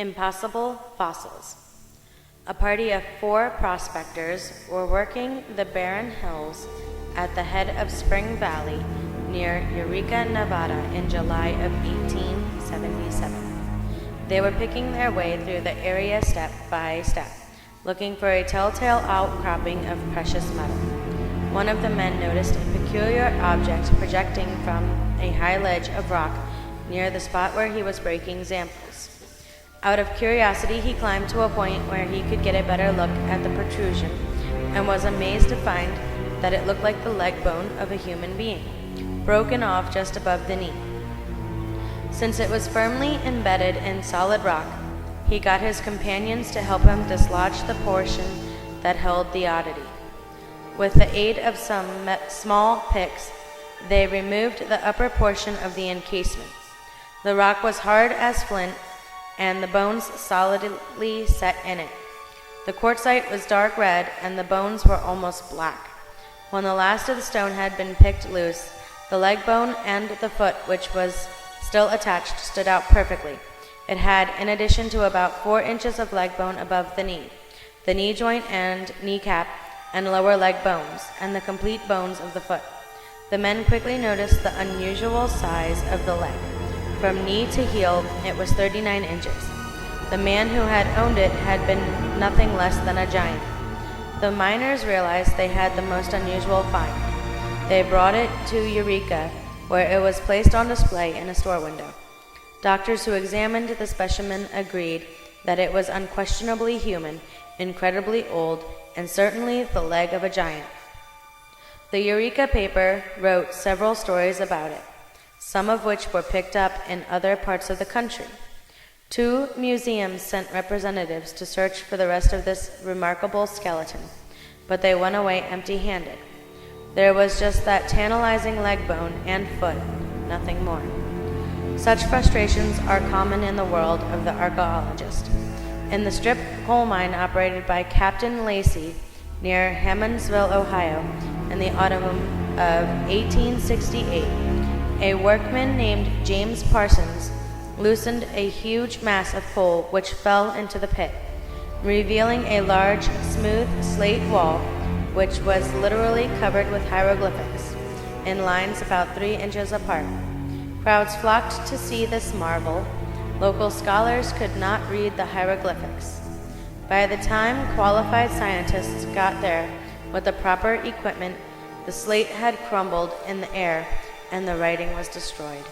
Impossible fossils. A party of 4 prospectors were working the barren hills at the head of Spring Valley near Eureka, Nevada in July of 1877. They were picking their way through the area step by step, looking for a telltale outcropping of precious metal. One of the men noticed a peculiar object projecting from a high ledge of rock near the spot where he was breaking samples. Out of curiosity, he climbed to a point where he could get a better look at the protrusion and was amazed to find that it looked like the leg bone of a human being, broken off just above the knee. Since it was firmly embedded in solid rock, he got his companions to help him dislodge the portion that held the oddity. With the aid of some small picks, they removed the upper portion of the encasement. The rock was hard as flint, and the bones solidly set in it. The quartzite was dark red, and the bones were almost black. When the last of the stone had been picked loose, the leg bone and the foot, which was still attached, stood out perfectly. It had, in addition to about 4 inches of leg bone above the knee joint and kneecap, and lower leg bones, and the complete bones of the foot. The men quickly noticed the unusual size of the leg. From knee to heel, it was 39 inches. The man who had owned it had been nothing less than a giant. The miners realized they had the most unusual find. They brought it to Eureka, where it was placed on display in a store window. Doctors who examined the specimen agreed that it was unquestionably human, incredibly old, and certainly the leg of a giant. The Eureka paper wrote several stories about it, some of which were picked up in other parts of the country. 2 museums sent representatives to search for the rest of this remarkable skeleton, but they went away empty-handed. There was just that tantalizing leg bone and foot, nothing more. Such frustrations are common in the world of the archaeologist. In the strip coal mine operated by Captain Lacey near Hammondsville, Ohio, in the autumn of 1868, a workman named James Parsons loosened a huge mass of coal which fell into the pit, revealing a large, smooth slate wall which was literally covered with hieroglyphics, in lines about 3 inches apart. Crowds flocked to see this marvel. Local scholars could not read the hieroglyphics. By the time qualified scientists got there with the proper equipment, the slate had crumbled in the air and the writing was destroyed.